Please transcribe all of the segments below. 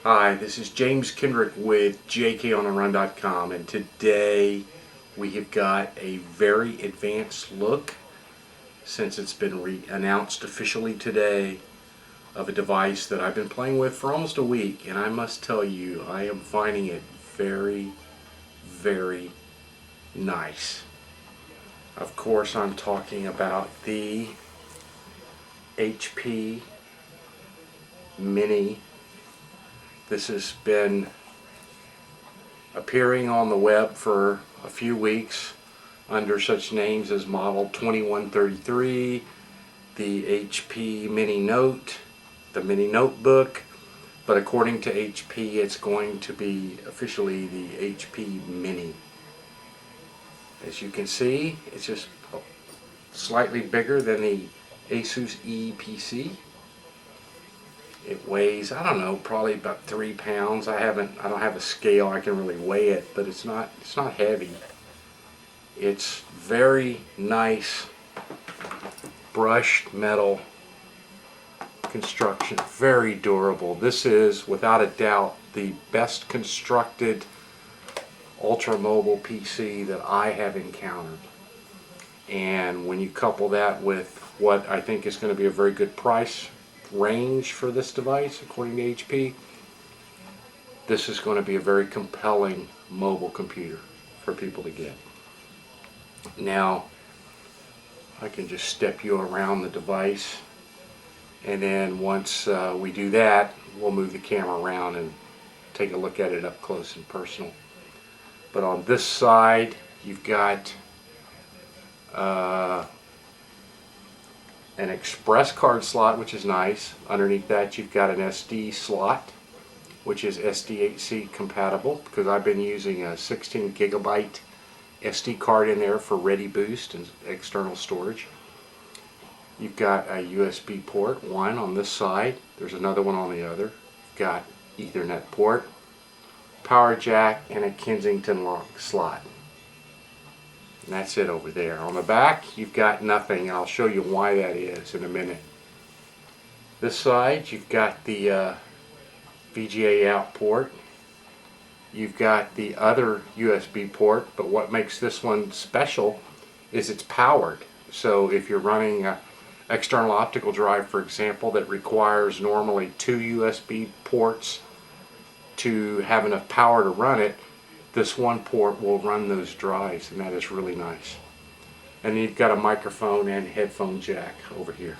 Hi, this is James Kendrick with jkOnTheRun.com, and today we have got a very advanced look, since it's been announced officially today, of a device that I've been playing with for almost a week, and I must tell you, I am finding it very, very nice. Of course, I'm talking about the HP Mini. This has been appearing on the web for a few weeks under such names as Model 2133, the HP Mini Note, the Mini Notebook, but according to HP it's going to be officially the HP Mini. As you can see, it's just slightly bigger than the Asus EEE PC. It weighs, I don't know, probably about 3 pounds. I don't have a scale I can really weigh it, but it's not heavy. It's very nice brushed metal construction, very durable. This is without a doubt the best constructed ultra mobile PC that I have encountered. And when you couple that with what I think is going to be a very good price range for this device, according to HP, this is going to be a very compelling mobile computer for people to get. Now, I can just step you around the device, and then once we do that, we'll move the camera around and take a look at it up close and personal. But on this side, you've got an express card slot, which is nice. Underneath that you've got an SD slot, which is SDHC compatible, because I've been using a 16 gigabyte SD card in there for ready boost and external storage. You've got a USB port, one on this side, there's another one on the other. You've got Ethernet port, power jack, and a Kensington lock slot. And that's it over there. On the back, you've got nothing, and I'll show you why that is in a minute. This side, you've got the VGA out port. You've got the other USB port, but what makes this one special is it's powered. So if you're running an external optical drive, for example, that requires normally 2 USB ports to have enough power to run it, this one port will run those drives, and that is really nice. And you've got a microphone and headphone jack over here.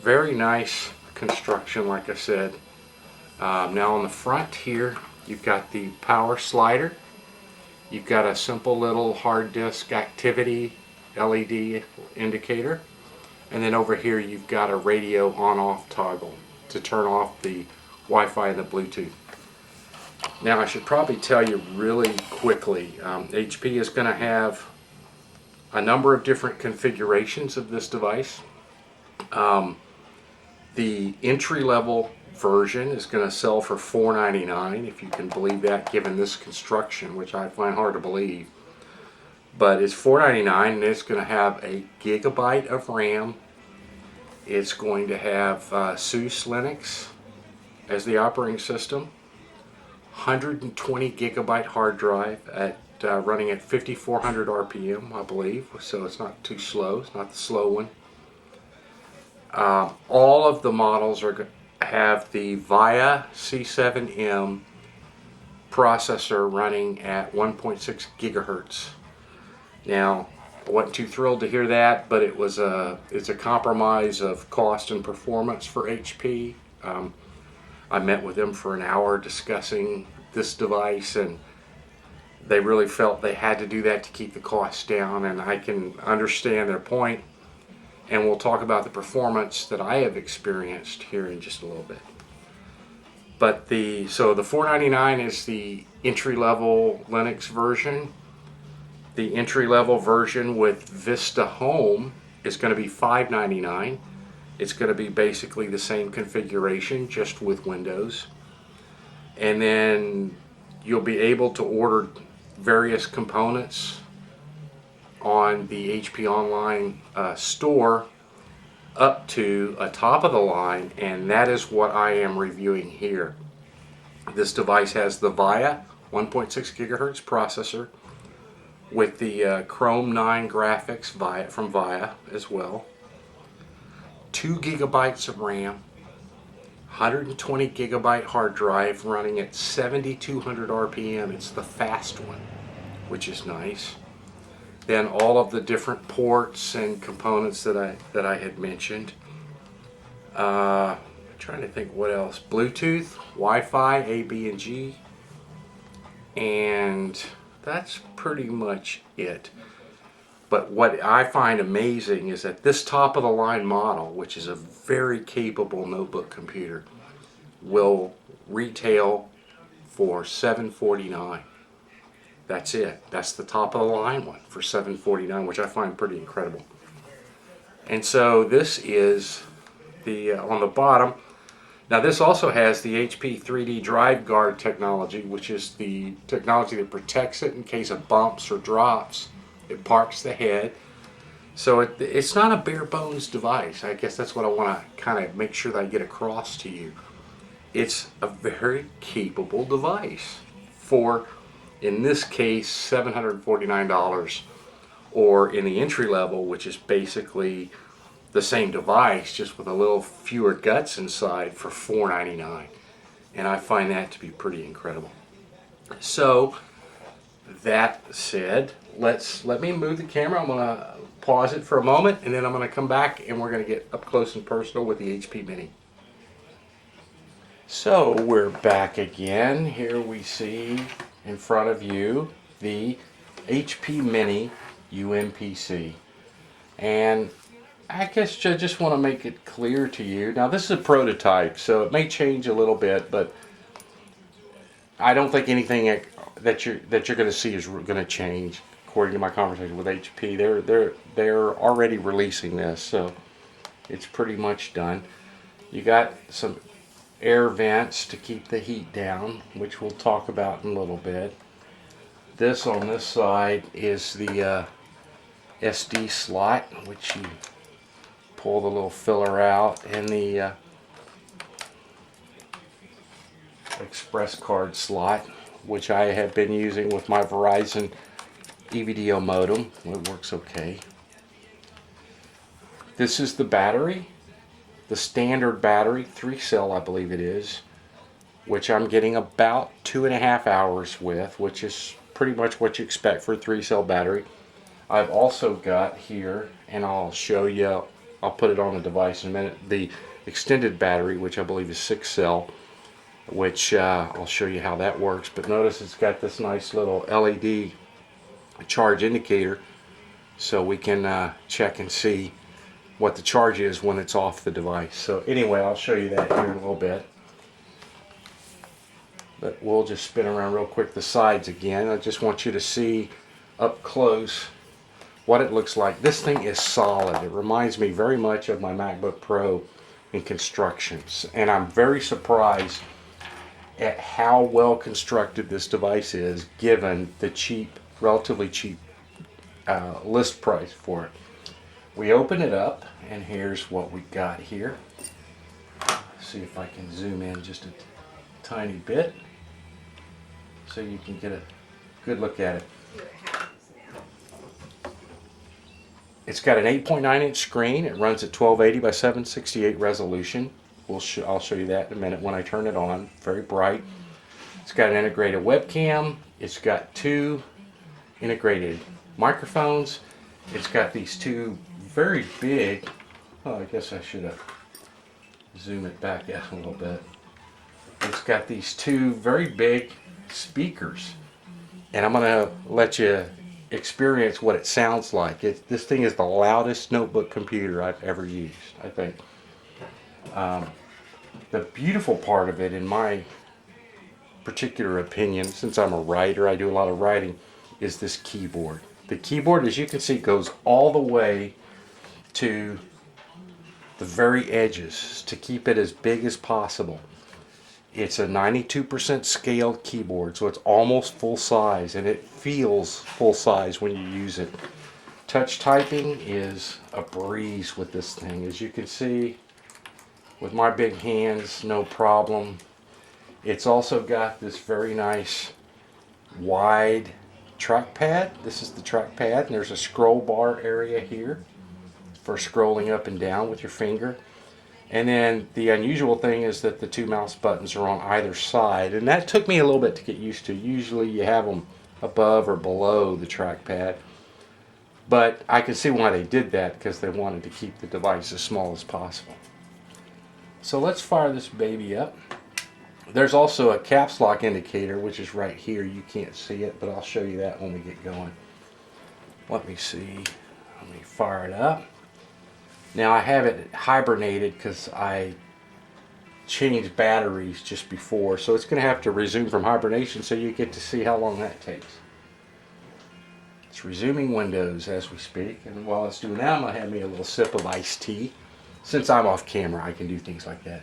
Very nice construction, like I said. Now on the front here, you've got the power slider. You've got a simple little hard disk activity LED indicator. And then over here you've got a radio on-off toggle to turn off the Wi-Fi and the Bluetooth. Now I should probably tell you really quickly, HP is going to have a number of different configurations of this device. The entry-level version is going to sell for $499, if you can believe that, given this construction, which I find hard to believe. But it's $499, and it's going to have a gigabyte of RAM. It's going to have SUSE Linux as the operating system. 120 gigabyte hard drive at running at 5400 RPM, I believe, so it's not too slow. It's not the slow one. All of the models have the VIA C7M processor running at 1.6 gigahertz. Now, I wasn't too thrilled to hear that, but it's a compromise of cost and performance for HP. I met with them for an hour discussing this device, and they really felt they had to do that to keep the costs down, and I can understand their point, and we'll talk about the performance that I have experienced here in just a little bit. But so the $499 is the entry-level Linux version. The entry-level version with Vista Home is going to be $599. It's going to be basically the same configuration, just with Windows. And then you'll be able to order various components on the HP Online store up to a top of the line, and that is what I am reviewing here. This device has the VIA 1.6 gigahertz processor with the Chrome 9 graphics from VIA as well. 2 gigabytes of RAM, 120 gigabyte hard drive running at 7,200 RPM. It's the fast one, which is nice. Then all of the different ports and components that I had mentioned. Trying to think what else. Bluetooth, Wi-Fi, A, B, and G. And that's pretty much it. But what I find amazing is that this top of the line model, which is a very capable notebook computer, will retail for $749. That's it. That's the top of the line one for $749, which I find pretty incredible. And so this is the on the bottom. Now this also has the HP 3D Drive Guard technology, which is the technology that protects it in case of bumps or drops. It parks the head. So it's not a bare bones device. I guess that's what I want to kind of make sure that I get across to you. It's a very capable device for, in this case, $749, or in the entry level, which is basically the same device just with a little fewer guts inside, for $499. And I find that to be pretty incredible. So that said, let me move the camera. I'm going to pause it for a moment, and then I'm going to come back and we're going to get up close and personal with the HP Mini. So we're back again. Here we see in front of you the HP Mini UMPC. And I guess I just want to make it clear to you. Now this is a prototype, so it may change a little bit, but I don't think anything that you're going to see is going to change. According to my conversation with HP, they're already releasing this, so it's pretty much done. You got some air vents to keep the heat down, which we'll talk about in a little bit. This on this side is the SD slot, which you pull the little filler out, and the express card slot, which I have been using with my Verizon EVDO modem. It works okay. This is the battery, the standard battery, 3-cell I believe it is, which I'm getting about 2.5 hours with, which is pretty much what you expect for a 3-cell battery. I've also got here, and I'll show you, I'll put it on the device in a minute, the extended battery, which I believe is 6-cell, which I'll show you how that works. But notice it's got this nice little LED charge indicator, so we can check and see what the charge is when it's off the device. So anyway, I'll show you that here in a little bit. But we'll just spin around real quick the sides again. I just want you to see up close what it looks like. This thing is solid. It reminds me very much of my MacBook Pro in constructions, and I'm very surprised at how well constructed this device is, given the cheap, relatively cheap list price for it. We open it up, and here's what we got here. Let's see if I can zoom in just a tiny bit so you can get a good look at it. It's got an 8.9-inch screen. It runs at 1280 by 768 resolution. I'll show you that in a minute when I turn it on. Very bright. It's got an integrated webcam. It's got 2 integrated microphones. It's got these 2 very big, oh, I guess I should have zoomed it back out a little bit. It's got these 2 very big speakers, and I'm going to let you experience what it sounds like. This thing is the loudest notebook computer I've ever used, I think. The beautiful part of it, in my particular opinion, since I'm a writer, I do a lot of writing, is this keyboard. The keyboard, as you can see, goes all the way to the very edges to keep it as big as possible. It's a 92% scaled keyboard, so it's almost full size, and it feels full size when you use it. Touch typing is a breeze with this thing. As you can see, with my big hands, no problem. It's also got this very nice wide trackpad. This is the trackpad, and there's a scroll bar area here for scrolling up and down with your finger. And then the unusual thing is that the two mouse buttons are on either side, and that took me a little bit to get used to. Usually you have them above or below the trackpad, but I can see why they did that, because they wanted to keep the device as small as possible. So let's fire this baby up. There's also a caps lock indicator, which is right here. You can't see it, but I'll show you that when we get going. Let me see. Let me fire it up. Now I have it hibernated because I changed batteries just before, so it's going to have to resume from hibernation, so you get to see how long that takes. It's resuming Windows as we speak, and while it's doing that, I'm going to have me a little sip of iced tea. Since I'm off camera, I can do things like that.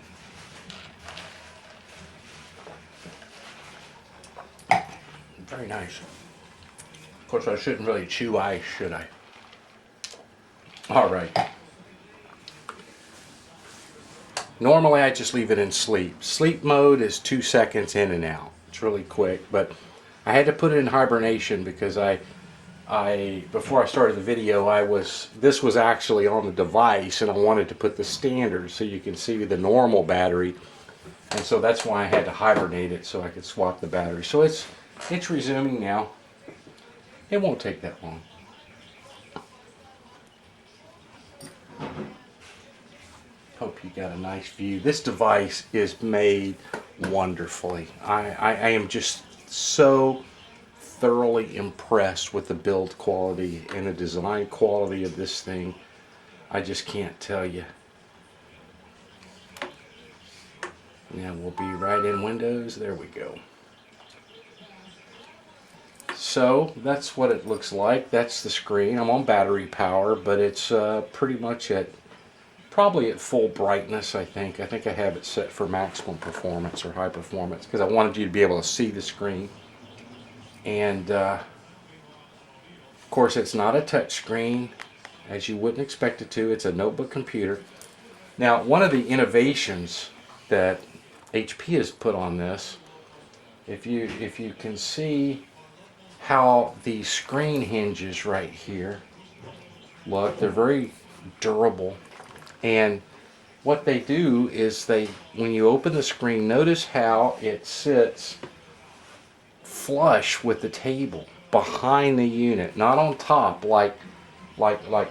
Very nice. Of course, I shouldn't really chew ice, should I? All right. Normally I just leave it in sleep. Sleep mode is 2 seconds in and out. It's really quick, but I had to put it in hibernation because before I started the video, this was actually on the device, and I wanted to put the standard so you can see the normal battery, and so that's why I had to hibernate it so I could swap the battery. So it's resuming now. It won't take that long. Hope you got a nice view. This device is made wonderfully. I am just so thoroughly impressed with the build quality and the design quality of this thing. I just can't tell you. Now we'll be right in Windows. There we go. So that's what it looks like. That's the screen. I'm on battery power, but it's pretty much probably at full brightness. I think I have it set for maximum performance or high performance because I wanted you to be able to see the screen. And of course, it's not a touch screen as you wouldn't expect it to. It's a notebook computer. Now, one of the innovations that HP has put on this, if you can see how the screen hinges right here, look, they're very durable. And what they do is when you open the screen, notice how it sits flush with the table behind the unit, not on top like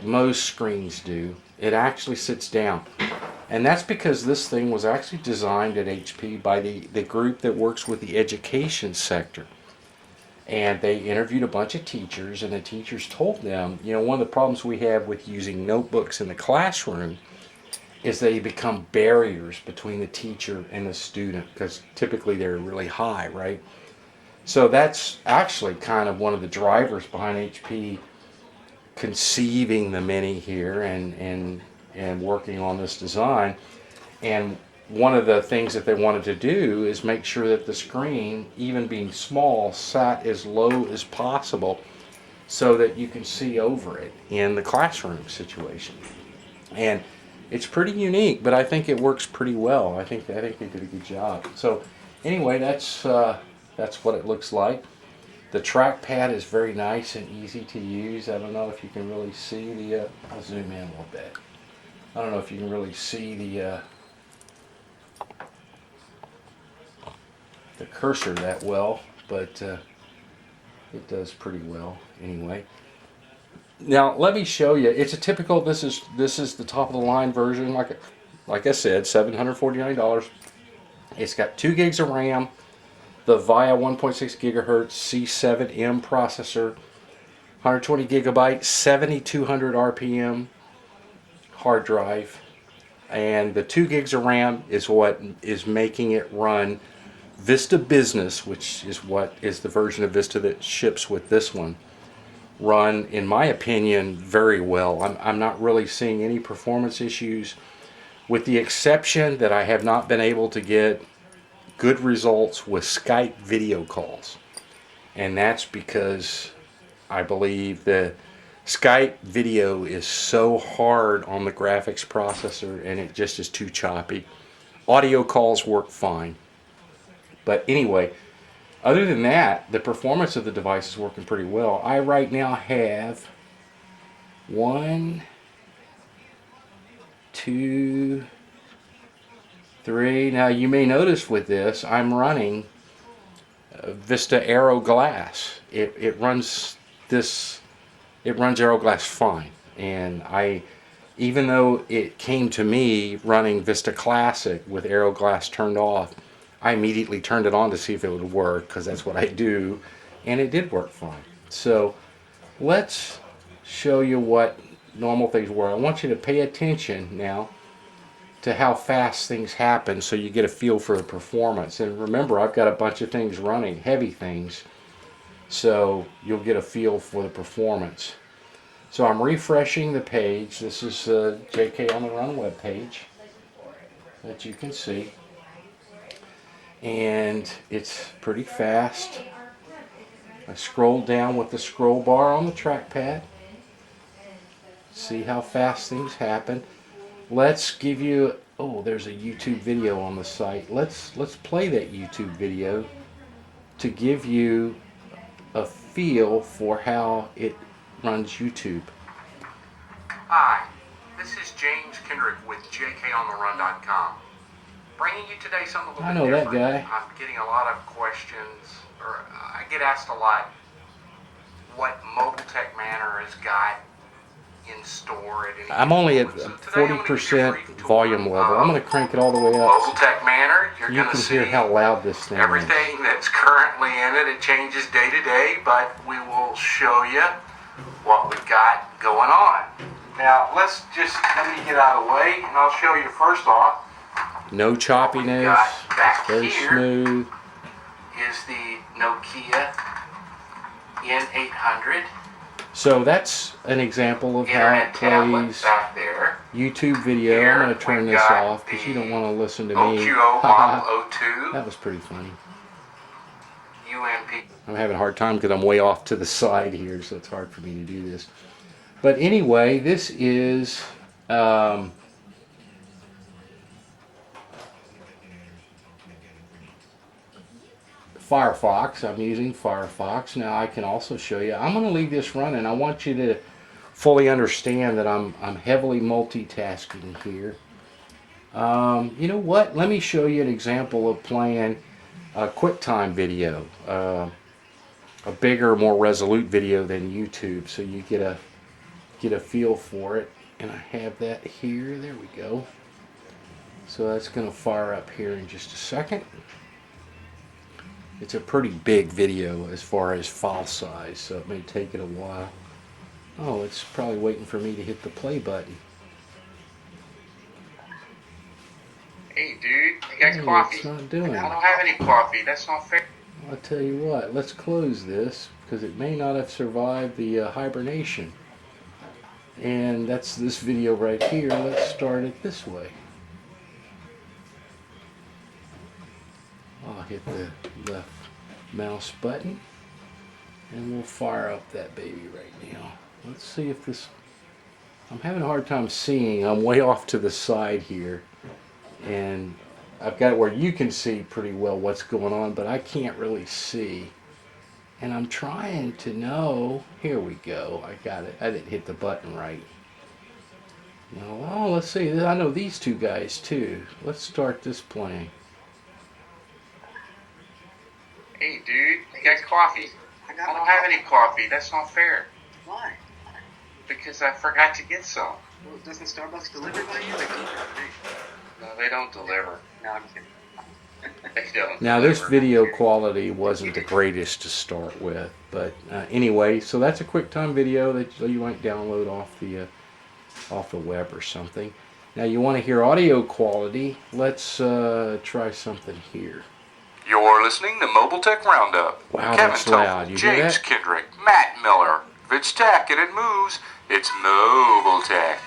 most screens do. It actually sits down, and that's because this thing was actually designed at HP by the group that works with the education sector. And they interviewed a bunch of teachers, and the teachers told them, you know, one of the problems we have with using notebooks in the classroom is they become barriers between the teacher and the student, because typically they're really high, right? So that's actually kind of one of the drivers behind HP conceiving the Mini here and working on this design. And one of the things that they wanted to do is make sure that the screen, even being small, sat as low as possible so that you can see over it in the classroom situation. And it's pretty unique, but I think it works pretty well. I think they did a good job. So anyway, that's what it looks like. The trackpad is very nice and easy to use. I don't know if you can really see the, I'll zoom in a little bit. I don't know if you can really see the cursor that well, but it does pretty well anyway. Now let me show you. It's a typical. This is the top of the line version. Like I said, $749. It's got 2 gigs of RAM, the VIA 1.6 gigahertz C7M processor, 120 gigabyte, 7,200 RPM hard drive, and the 2 gigs of RAM is what is making it run Vista Business, which is the version of Vista that ships with this one. Run, in my opinion, very well. I'm not really seeing any performance issues, with the exception that I have not been able to get good results with Skype video calls. And that's because I believe the Skype video is so hard on the graphics processor and it just is too choppy. Audio calls work fine, But anyway, other than that, the performance of the device is working pretty well. I right now have 1, 2, 3. Now you may notice with this, I'm running Vista Aero Glass. It runs Aero Glass fine, and even though it came to me running Vista Classic with Aero Glass turned off, I immediately turned it on to see if it would work, because that's what I do, and it did work fine. So let's show you what normal things were. I want you to pay attention now to how fast things happen so you get a feel for the performance. And remember, I've got a bunch of things running, heavy things, so you'll get a feel for the performance. So I'm refreshing the page. This is the jkOnTheRun web page that you can see, and it's pretty fast. I scroll down with the scroll bar on the trackpad. See how fast things happen. Let's give you, oh, there's a YouTube video on the site. Let's play that YouTube video to give you a feel for how it runs YouTube. Hi, this is James Kendrick with jkOnTheRun.com, bringing you today something a little bit different. I know that guy. I'm getting a lot of questions, or I get asked a lot what Mobile Tech Manor has got in store. I'm only at 40% volume level. I'm going to crank it all the way up. Mobile Tech Manor, you can hear how loud this thing is. Everything that's currently in it, it changes day to day, but we will show you what we've got going on. Now, let me get out of the way, and I'll show you first off. No choppiness, very smooth. Is the Nokia N800. So that's an example of how it plays YouTube video. I'm going to turn this off because you don't want to listen to me. That was pretty funny. I'm having a hard time because I'm way off to the side here, so it's hard for me to do this. But anyway, this is Firefox. I'm using Firefox. Now I can also show you. I'm going to leave this running. I want you to fully understand that I'm heavily multitasking here. You know what? Let me show you an example of playing a QuickTime video, a bigger, more resolute video than YouTube, so you get a feel for it. And I have that here. There we go. So that's going to fire up here in just a second. It's a pretty big video as far as file size, so it may take it a while. Oh, it's probably waiting for me to hit the play button. Hey dude, I got coffee. It's not doing it. I don't have any coffee, that's not fair. I'll tell you what, let's close this, because it may not have survived the hibernation. And that's this video right here. Let's start it this way. I'll hit the left mouse button and we'll fire up that baby right now. Let's see if this, I'm having a hard time seeing. I'm way off to the side here, and I've got it where you can see pretty well what's going on, but I can't really see. And I'm trying to know, here we go, I got it. I didn't hit the button right. Now, oh, let's see, I know these two guys too. Let's start this playing. Hey dude, I got coffee. I don't have any coffee, that's not fair. Why? Because I forgot to get some. Well, doesn't Starbucks deliver by you? They deliver. No, they don't deliver. No, I'm kidding. They don't. Now this video quality wasn't the greatest to start with, but anyway, so that's a QuickTime video that you might download off the web or something. Now you want to hear audio quality. Let's try something here. You're listening to Mobile Tech Roundup. Wow, Kevin that's loud. You hear that? James Kendrick, Matt Miller. If it's tech and it moves, it's Mobile Tech.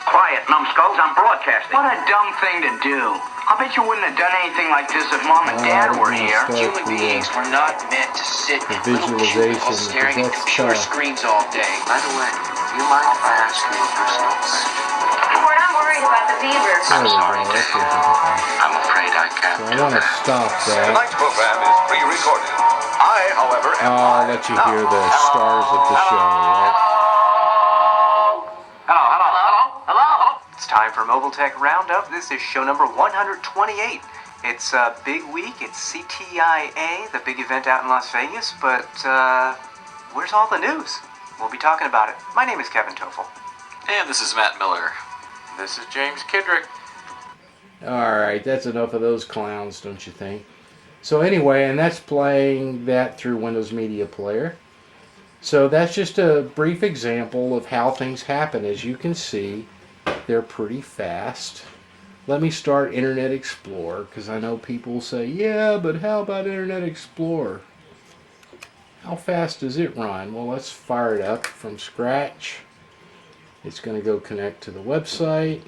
Quiet, numbskulls, I'm broadcasting. What a dumb thing to do. I bet you wouldn't have done anything like this if Mom and Dad were here. Human beings were not meant to sit in little cubicles staring at computer screens all day. By the way, you mind if I ask you a personal question? We're not worried worried about the beaver. I'm sorry, Vicky. I'm afraid I can't So I do want to that. stop that. Tonight's program is pre-recorded. I, however, am I'll live. let you hear the stars of the show, right? Hello? It's time for Mobile Tech Roundup. This is show number 128. It's a big week. It's CTIA, the big event out in Las Vegas, but where's all the news? We'll be talking about it. My name is Kevin Toffel. And this is Matt Miller. This is James Kendrick. Alright, that's enough of those clowns, don't you think? So anyway, and that's playing that through Windows Media Player. So that's just a brief example of how things happen. As you can see, they're pretty fast. Let me start Internet Explorer, because I know people will say, yeah, but how about Internet Explorer? How fast does it run? Well, let's fire it up from scratch. It's going to go connect to the website.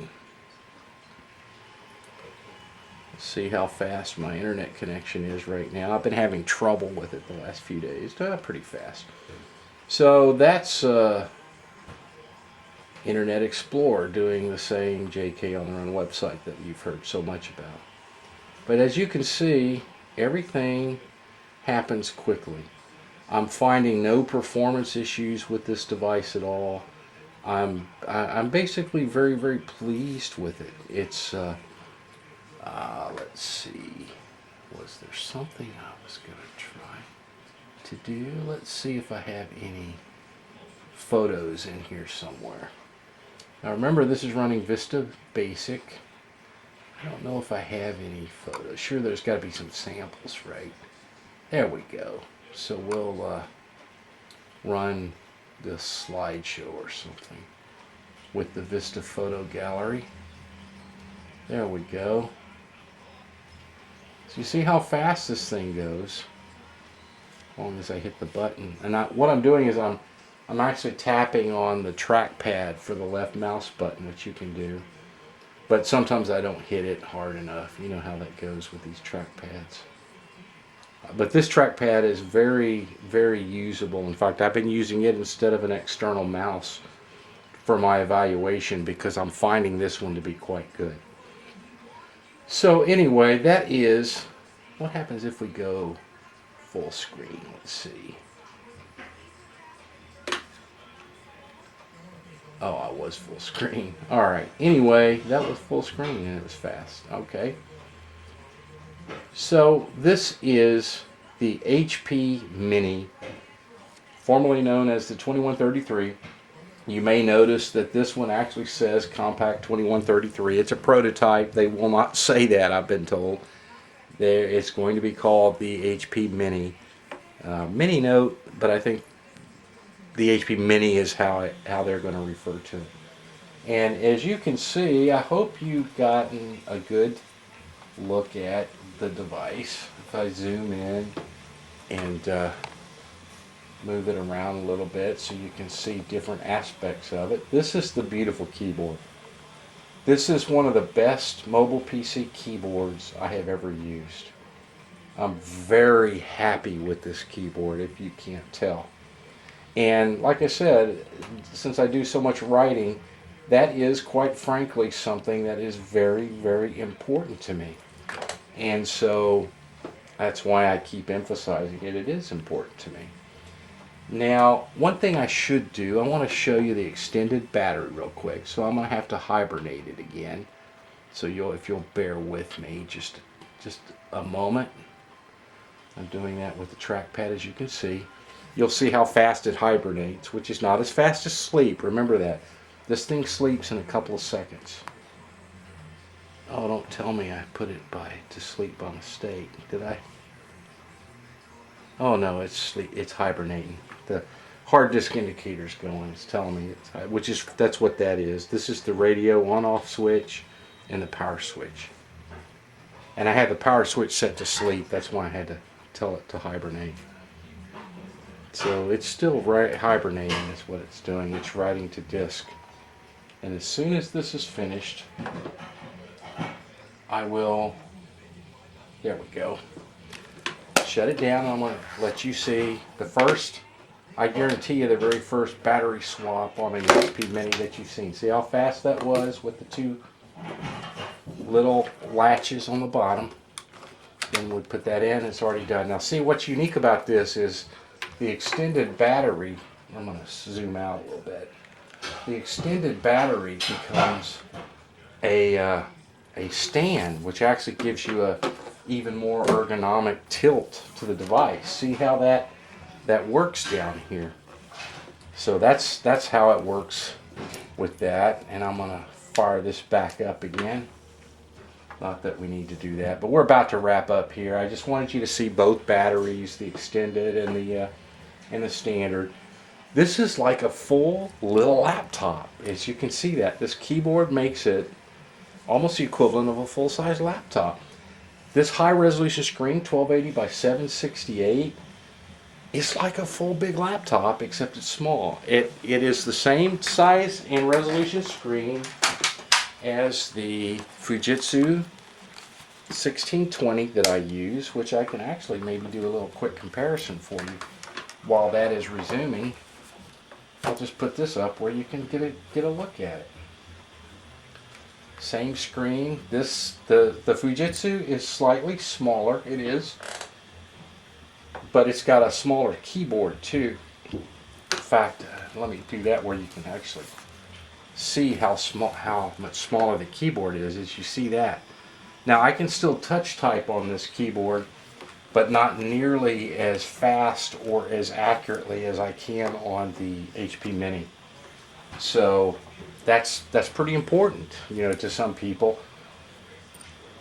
Let's see how fast my internet connection is right now. I've been having trouble with it the last few days. Pretty fast. So that's Internet Explorer doing the same jkOnTheRun website that you've heard so much about. But as you can see, everything happens quickly. I'm finding no performance issues with this device at all. I'm basically very, very pleased with it. It's let's see, was there something I was going to try to do? Let's see if I have any photos in here somewhere. Now remember, this is running Vista Basic. I don't know if I have any photos. Sure, there's got to be some samples, right? There we go. So we'll run this slideshow or something with the Vista photo gallery. There we go. So you see how fast this thing goes as long as I hit the button. And what I'm doing is I'm actually tapping on the trackpad for the left mouse button, which you can do. But sometimes I don't hit it hard enough. You know how that goes with these trackpads. But this trackpad is very, very usable. In fact, I've been using it instead of an external mouse for my evaluation because I'm finding this one to be quite good. So anyway, that is what happens if we go full screen. Let's see. Oh, I was full screen. Alright, anyway, that was full screen and it was fast. Okay. So this is the HP Mini, formerly known as the 2133. You may notice that this one actually says Compact 2133. It's a prototype. They will not say that, I've been told. It's going to be called the HP Mini. Mini Note, but I think the HP Mini is how they're going to refer to it. And as you can see, I hope you've gotten a good look at the device. If I zoom in and move it around a little bit so you can see different aspects of it. This is the beautiful keyboard. This is one of the best mobile PC keyboards I have ever used. I'm very happy with this keyboard, if you can't tell. And like I said, since I do so much writing, that is quite frankly something that is very, very important to me. And so that's why I keep emphasizing it. It is important to me. Now, one thing I should do, I want to show you the extended battery real quick. So I'm going to have to hibernate it again. So if you'll bear with me just a moment. I'm doing that with the trackpad, as you can see. You'll see how fast it hibernates, which is not as fast as sleep. Remember that. This thing sleeps in a couple of seconds. Oh, don't tell me I put it to sleep by mistake. Did I? Oh no, it's hibernating. The hard disk indicator's going. It's telling me that's what that is. This is the radio on-off switch and the power switch. And I had the power switch set to sleep. That's why I had to tell it to hibernate. So it's still hibernating is what it's doing. It's writing to disk. And as soon as this is finished, I will, there we go, shut it down. I'm going to let you see the first, I guarantee you the very first battery swap on an HP Mini that you've seen. See how fast that was with the two little latches on the bottom. Then we put that in, it's already done. Now see, what's unique about this is the extended battery. I'm going to zoom out a little bit. The extended battery becomes a stand, which actually gives you a even more ergonomic tilt to the device. See how that works down here. So that's how it works with that. And I'm going to fire this back up again. Not that we need to do that, but we're about to wrap up here. I just wanted you to see both batteries, the extended and the standard. This is like a full little laptop. As you can see that. This keyboard makes it almost the equivalent of a full-size laptop. This high-resolution screen, 1280 by 768, is like a full big laptop, except it's small. It is the same size and resolution screen as the Fujitsu 1620 that I use, which I can actually maybe do a little quick comparison for you while that is resuming. I'll just put this up where you can get a look at it. Same screen. The Fujitsu is slightly smaller. It is, but it's got a smaller keyboard too. In fact, let me do that where you can actually see how much smaller the keyboard is. As you see that. Now I can still touch type on this keyboard, but not nearly as fast or as accurately as I can on the HP Mini. So that's pretty important, to some people.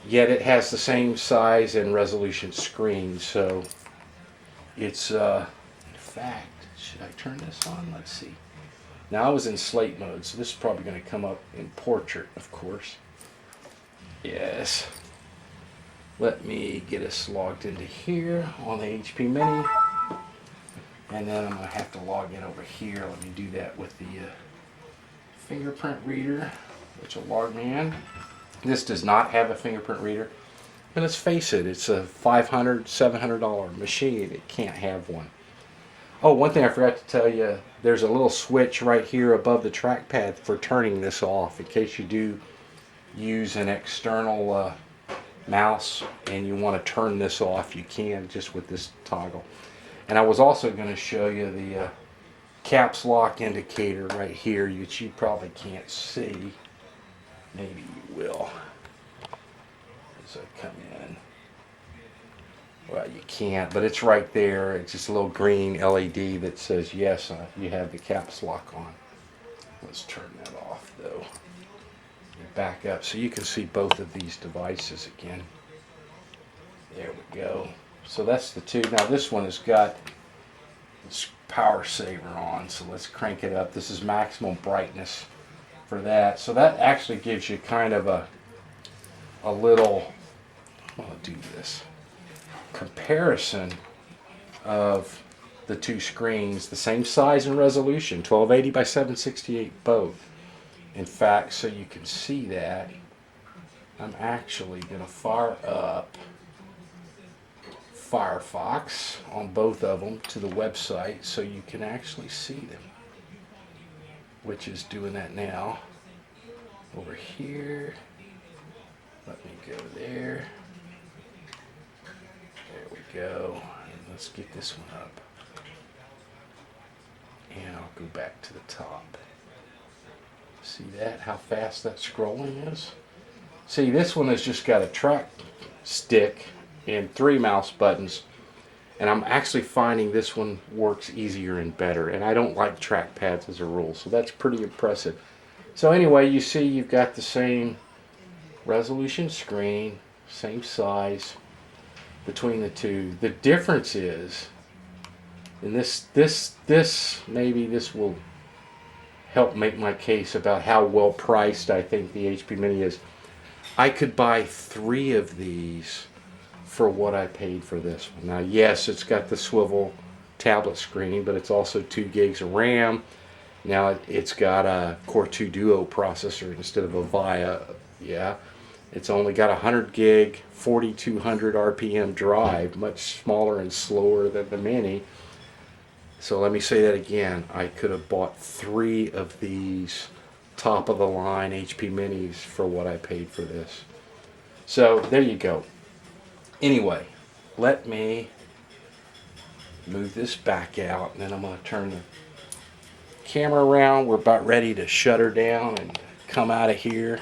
Yet it has the same size and resolution screen, so it's in fact, should I turn this on? Let's see. Now I was in slate mode, so this is probably going to come up in portrait, of course. Yes. Let me get us logged into here on the HP Mini. And then I'm going to have to log in over here. Let me do that with the Fingerprint Reader, which will log me in. This does not have a fingerprint reader. And let's face it, it's a $500, $700 machine. It can't have one. Oh, one thing I forgot to tell you, there's a little switch right here above the trackpad for turning this off in case you do use an external mouse and you want to turn this off. You can just with this toggle. And I was also going to show you the caps lock indicator right here, which you probably can't see. Maybe you will as I come in. Well, you can't, but it's right there. It's just a little green LED that says yes, you have the caps lock on. Let's turn that off though. Back up so you can see both of these devices again. There we go. So that's the two. Now this one has got this power saver on, so let's crank it up. This is maximum brightness for that. So that actually gives you kind of a little, I'll do this, comparison of the two screens, the same size and resolution, 1280 by 768 both. In fact, so you can see that, I'm actually going to fire up Firefox on both of them to the website so you can actually see them, which is doing that now. Over here, let me go there. There we go. And let's get this one up. And I'll go back to the top. See that? How fast that scrolling is? See, this one has just got a track stick and 3 mouse buttons. And I'm actually finding this one works easier and better. And I don't like trackpads as a rule, so that's pretty impressive. So anyway, you see you've got the same resolution screen, same size between the two. The difference is, and maybe this will help make my case about how well priced I think the HP Mini is. I could buy 3 of these for what I paid for this one. Now yes, it's got the swivel tablet screen, but it's also 2 gigs of RAM. Now it's got a Core 2 Duo processor instead of a VIA. Yeah, it's only got a 100 gig 4200 RPM drive, much smaller and slower than the Mini. So let me say that again. I could have bought 3 of these top of the line HP Minis for what I paid for this. So there you go. Anyway, let me move this back out, and then I'm going to turn the camera around. We're about ready to shut her down and come out of here.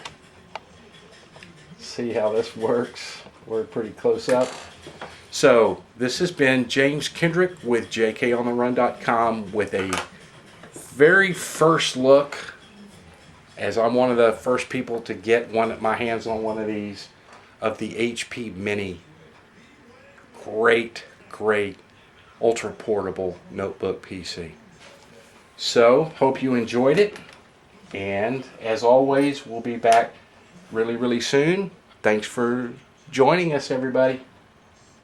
See how this works. We're pretty close up. So this has been James Kendrick with jkOnTheRun.com with a very first look, as I'm one of the first people to get my hands on one of these, of the HP Mini. Great ultra portable notebook PC. So hope you enjoyed it, and as always, we'll be back really soon. Thanks for joining us, everybody.